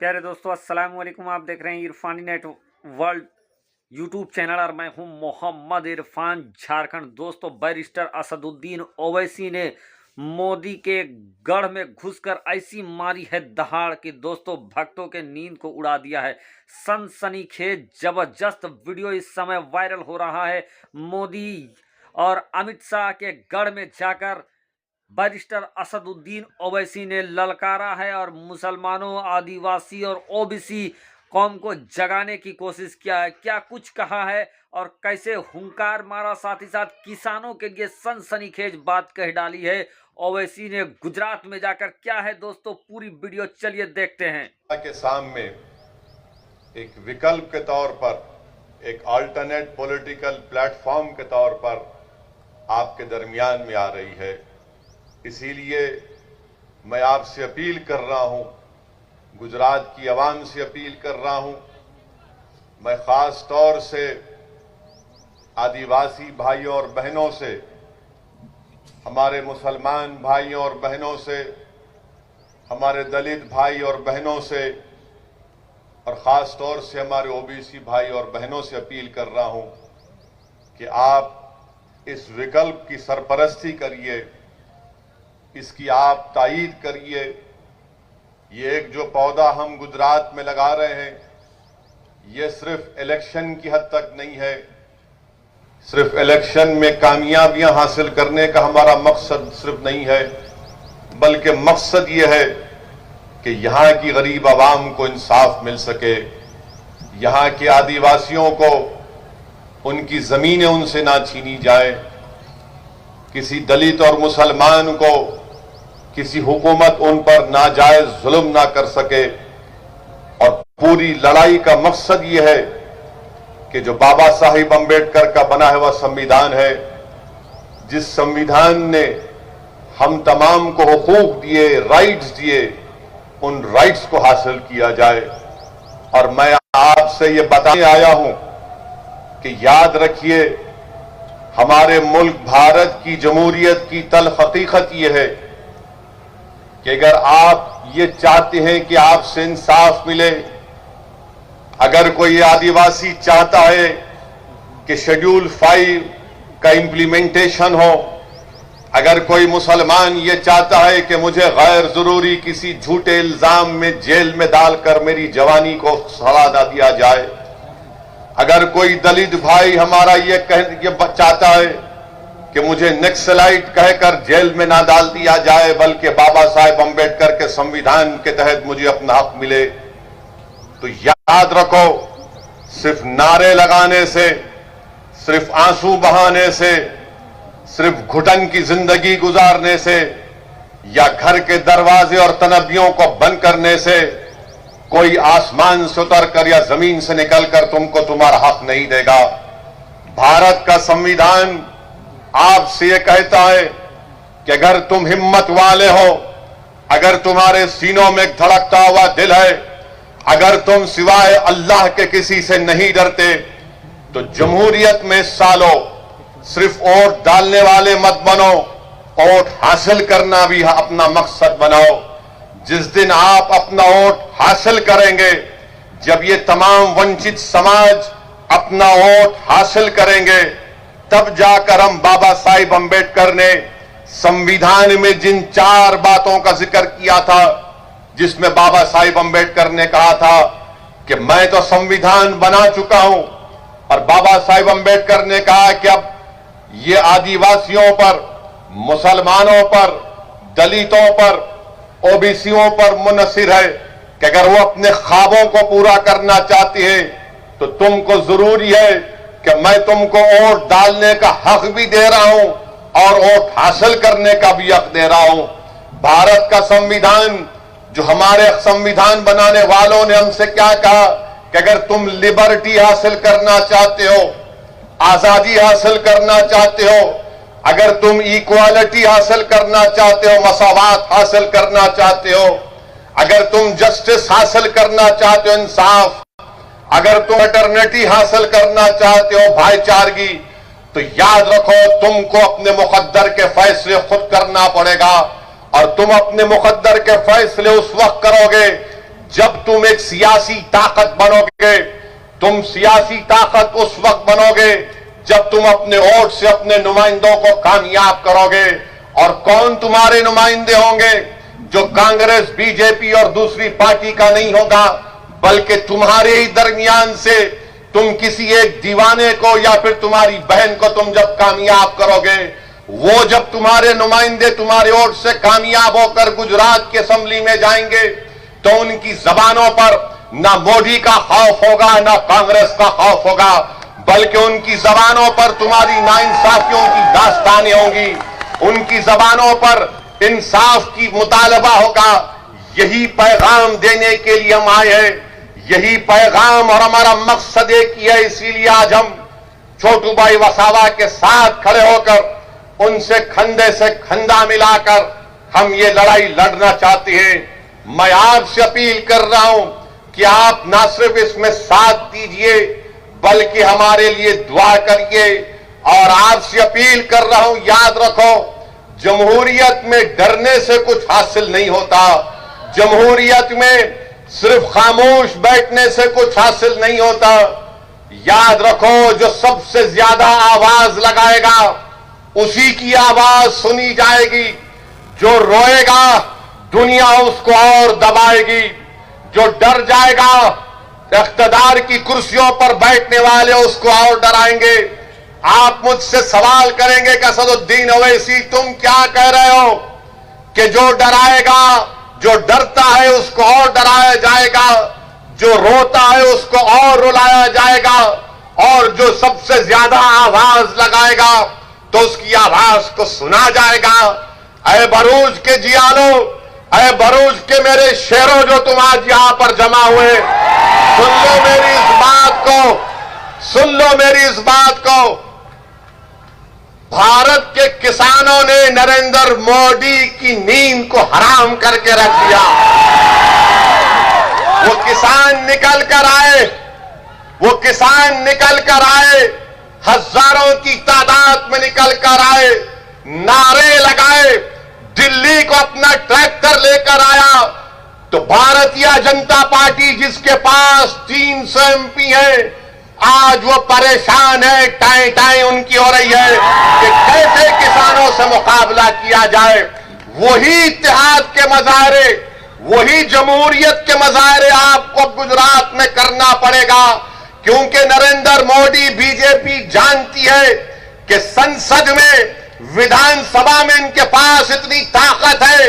प्यारे दोस्तों, अस्सलाम वालेकुम। आप देख रहे हैं इरफानी नेट वर्ल्ड यूट्यूब चैनल और मैं हूं मोहम्मद इरफान, झारखंड। दोस्तों, बैरिस्टर असदुद्दीन ओवैसी ने मोदी के गढ़ में घुसकर ऐसी मारी है दहाड़ कि दोस्तों भक्तों के नींद को उड़ा दिया है। सनसनीखेज जबरदस्त वीडियो इस समय वायरल हो रहा है। मोदी और अमित शाह के गढ़ में जाकर बैरिस्टर असदुद्दीन ओवैसी ने ललकारा है और मुसलमानों, आदिवासी और ओबीसी कौम को जगाने की कोशिश किया है। क्या कुछ कहा है और कैसे हुंकार मारा, साथ ही साथ किसानों के लिए सनसनीखेज बात कह डाली है ओवैसी ने गुजरात में जाकर। क्या है दोस्तों, पूरी वीडियो चलिए देखते हैं। के सामने एक विकल्प के तौर पर, एक अल्टरनेट पॉलिटिकल प्लेटफॉर्म के तौर पर आपके दरमियान में आ रही है। इसीलिए मैं आपसे अपील कर रहा हूं, गुजरात की आवाम से अपील कर रहा हूं। मैं खास तौर से आदिवासी भाइयों और बहनों से, हमारे मुसलमान भाइयों और बहनों से, हमारे दलित भाई और बहनों से और खास तौर से हमारे ओबीसी भाई और बहनों से अपील कर रहा हूं कि आप इस विकल्प की सरपरस्ती करिए, इसकी आप तायीद करिए। ये एक जो पौधा हम गुजरात में लगा रहे हैं, ये सिर्फ इलेक्शन की हद तक नहीं है। सिर्फ इलेक्शन में कामयाबियां हासिल करने का हमारा मकसद सिर्फ नहीं है, बल्कि मकसद ये है कि यहां की गरीब आवाम को इंसाफ मिल सके, यहां के आदिवासियों को उनकी जमीनें उनसे ना छीनी जाए, किसी दलित और मुसलमान को किसी हुकूमत उन पर नाजायज जुल्म ना कर सके। और पूरी लड़ाई का मकसद यह है कि जो बाबा साहिब अम्बेडकर का बना हुआ संविधान है, जिस संविधान ने हम तमाम को हुकूक दिए, राइट्स दिए, उन राइट्स को हासिल किया जाए। और मैं आपसे ये बताने आया हूं कि याद रखिए, हमारे मुल्क भारत की जमहूरियत की तल्ख हकीकत यह है कि अगर आप ये चाहते हैं कि आपसे इंसाफ मिले, अगर कोई आदिवासी चाहता है कि शेड्यूल 5 का इंप्लीमेंटेशन हो, अगर कोई मुसलमान ये चाहता है कि मुझे गैर जरूरी किसी झूठे इल्जाम में जेल में डालकर मेरी जवानी को सड़ा ना दिया जाए, अगर कोई दलित भाई हमारा ये चाहता है कि मुझे नक्सलाइट कहकर जेल में ना डाल दिया जाए, बल्कि बाबा साहेब अम्बेडकर के संविधान के तहत मुझे अपना हक मिले, तो याद रखो, सिर्फ नारे लगाने से, सिर्फ आंसू बहाने से, सिर्फ घुटन की जिंदगी गुजारने से या घर के दरवाजे और तनबियों को बंद करने से कोई आसमान से उतरकर या जमीन से निकलकर तुमको तुम्हारा हक नहीं देगा। भारत का संविधान आपसे यह कहता है कि अगर तुम हिम्मत वाले हो, अगर तुम्हारे सीनों में एक धड़कता हुआ दिल है, अगर तुम सिवाय अल्लाह के किसी से नहीं डरते, तो जमहूरियत में सालों सिर्फ वोट डालने वाले मत बनो, वोट हासिल करना भी अपना मकसद बनाओ। जिस दिन आप अपना वोट हासिल करेंगे, जब ये तमाम वंचित समाज अपना वोट हासिल करेंगे, तब जाकर हम बाबा साहिब अम्बेडकर ने संविधान में जिन 4 बातों का जिक्र किया था, जिसमें बाबा साहिब अम्बेडकर ने कहा था कि मैं तो संविधान बना चुका हूं, और बाबा साहिब अम्बेडकर ने कहा कि अब ये आदिवासियों पर, मुसलमानों पर, दलितों पर, ओबीसीयों पर मुनसिर है कि अगर वो अपने ख्वाबों को पूरा करना चाहती है तो तुमको जरूरी है कि मैं तुमको वोट डालने का हक भी दे रहा हूं और वोट हासिल करने का भी हक दे रहा हूं। भारत का संविधान, जो हमारे संविधान बनाने वालों ने हमसे क्या कहा कि अगर तुम लिबर्टी हासिल करना चाहते हो, आजादी हासिल करना चाहते हो, अगर तुम इक्वालिटी हासिल करना चाहते हो, मसावात हासिल करना चाहते हो, अगर तुम जस्टिस हासिल करना चाहते हो, इंसाफ, अगर तुम अटर्निटी हासिल करना चाहते हो, भाईचारगी, तो याद रखो तुमको अपने मुकद्दर के फैसले खुद करना पड़ेगा। और तुम अपने मुकद्दर के फैसले उस वक्त करोगे जब तुम एक सियासी ताकत बनोगे। तुम सियासी ताकत उस वक्त बनोगे जब तुम अपने वोट से अपने नुमाइंदों को कामयाब करोगे। और कौन तुम्हारे नुमाइंदे होंगे? जो कांग्रेस, बीजेपी और दूसरी पार्टी का नहीं होगा, बल्कि तुम्हारे ही दरमियान से तुम किसी एक दीवाने को या फिर तुम्हारी बहन को तुम जब कामयाब करोगे, वो जब तुम्हारे नुमाइंदे तुम्हारे वोट से कामयाब होकर गुजरात की असेंबली में जाएंगे तो उनकी जबानों पर ना मोदी का खौफ होगा ना कांग्रेस का खौफ होगा, बल्कि उनकी जबानों पर तुम्हारी नाइंसाफियों की दास्तानें होंगी। उनकी जबानों पर इंसाफ की मुतालबा होगा। यही पैगाम देने के लिए हम आए हैं, यही पैगाम और हमारा मकसद एक ही है। इसीलिए आज हम छोटू भाई वसावा के साथ खड़े होकर उनसे कंधे से कंधा मिलाकर हम ये लड़ाई लड़ना चाहते हैं। मैं आपसे अपील कर रहा हूं कि आप ना सिर्फ इसमें साथ दीजिए बल्कि हमारे लिए दुआ करिए। और आपसे अपील कर रहा हूं, याद रखो, जमहूरियत में डरने से कुछ हासिल नहीं होता। जमहूरियत में सिर्फ खामोश बैठने से कुछ हासिल नहीं होता। याद रखो, जो सबसे ज्यादा आवाज लगाएगा उसी की आवाज सुनी जाएगी। जो रोएगा दुनिया उसको और दबाएगी। जो डर जाएगा इख्तिदार की कुर्सियों पर बैठने वाले उसको और डराएंगे। आप मुझसे सवाल करेंगे कि असदुद्दीन ओवैसी तुम क्या कह रहे हो कि जो डराएगा, जो डरता है उसको और डराया जाएगा, जो रोता है उसको और रुलाया जाएगा, और जो सबसे ज्यादा आवाज लगाएगा तो उसकी आवाज को सुना जाएगा। अरे भरूच के जियालो, अरे भरूच के मेरे शेरों जो तुम आज यहां पर जमा हुए, सुन लो मेरी इस बात को, सुन लो मेरी इस बात को। भारत के किसानों ने नरेंद्र मोदी की नींद को हराम करके रख दिया। वो किसान निकल कर आए, वो किसान निकल कर आए, हजारों की तादाद में निकल कर आए, नारे लगाए, दिल्ली को अपना ट्रैक्टर लेकर आया। तो भारतीय जनता पार्टी जिसके पास 300 एमपी है, आज वो परेशान है, टाई टाई उनकी हो रही है कि कैसे किसानों से मुकाबला किया जाए। वही इत्तेहाद के मजाहरे, वही जमहूरियत के मजाहरे आपको गुजरात में करना पड़ेगा, क्योंकि नरेंद्र मोदी, बीजेपी जानती है कि संसद में, विधानसभा में इनके पास इतनी ताकत है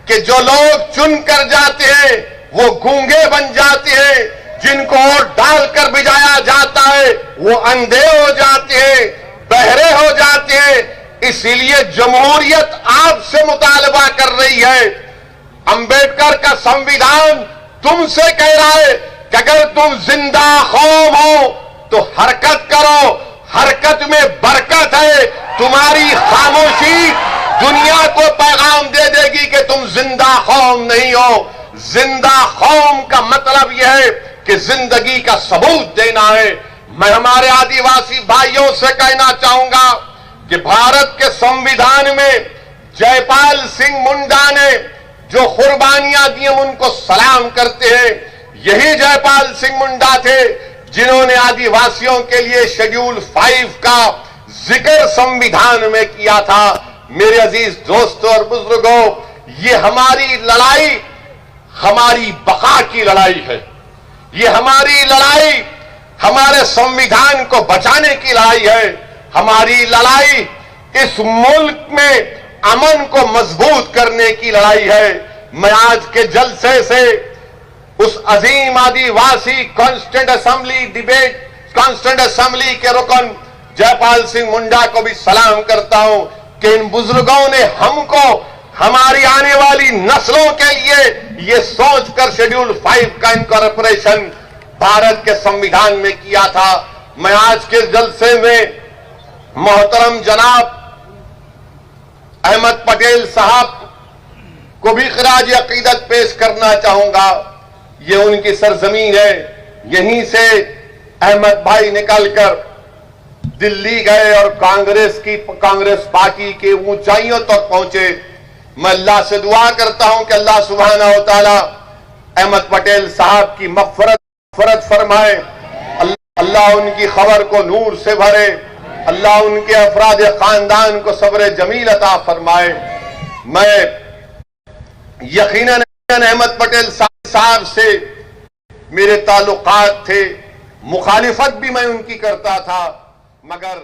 कि जो लोग चुन कर जाते हैं वो गूंगे बन जाते हैं। जिनको वोट डालकर भिजाया जाता है वो अंधे हो जाते हैं, बहरे हो जाते हैं। इसीलिए जमहूरियत आपसे मुतालबा कर रही है। अंबेडकर का संविधान तुमसे कह रहा है कि अगर तुम जिंदा कौम हो तो हरकत करो, हरकत में बरकत है। तुम्हारी खामोशी दुनिया को पैगाम दे देगी कि तुम जिंदा कौम नहीं हो। जिंदा कौम का मतलब यह है कि जिंदगी का सबूत देना है। मैं हमारे आदिवासी भाइयों से कहना चाहूंगा कि भारत के संविधान में जयपाल सिंह मुंडा ने जो कुर्बानियां दी हम उनको सलाम करते हैं। यही जयपाल सिंह मुंडा थे जिन्होंने आदिवासियों के लिए शेड्यूल 5 का जिक्र संविधान में किया था। मेरे अजीज दोस्तों और बुजुर्गों, ये हमारी लड़ाई हमारी बका की लड़ाई है। ये हमारी लड़ाई हमारे संविधान को बचाने की लड़ाई है। हमारी लड़ाई इस मुल्क में अमन को मजबूत करने की लड़ाई है। मैं आज के जलसे से उस अजीम आदिवासी constituent assembly debate constituent assembly के रुकन जयपाल सिंह मुंडा को भी सलाम करता हूं कि इन बुजुर्गों ने हमको, हमारी आने वाली नस्लों के लिए ये सोचकर शेड्यूल 5 का इनकॉर्पोरेशन भारत के संविधान में किया था। मैं आज के जलसे में मोहतरम जनाब अहमद पटेल साहब को भी खिराज अकीदत पेश करना चाहूंगा। ये उनकी सरजमीन है। यहीं से अहमद भाई निकलकर दिल्ली गए और कांग्रेस पार्टी के ऊंचाइयों तक पहुंचे। मैं अल्लाह से दुआ करता हूं कि अल्लाह सुब्हानहू व तआला अहमद पटेल साहब की मग़फ़िरत फरमाए, अल्लाह उनकी खबर को नूर से भरे, अल्लाह उनके अफराद खानदान को सब्र जमील अता फरमाए। मैं यकीनन अहमद पटेल साहब से मेरे ताल्लुकात थे, मुखालिफत भी मैं उनकी करता था, मगर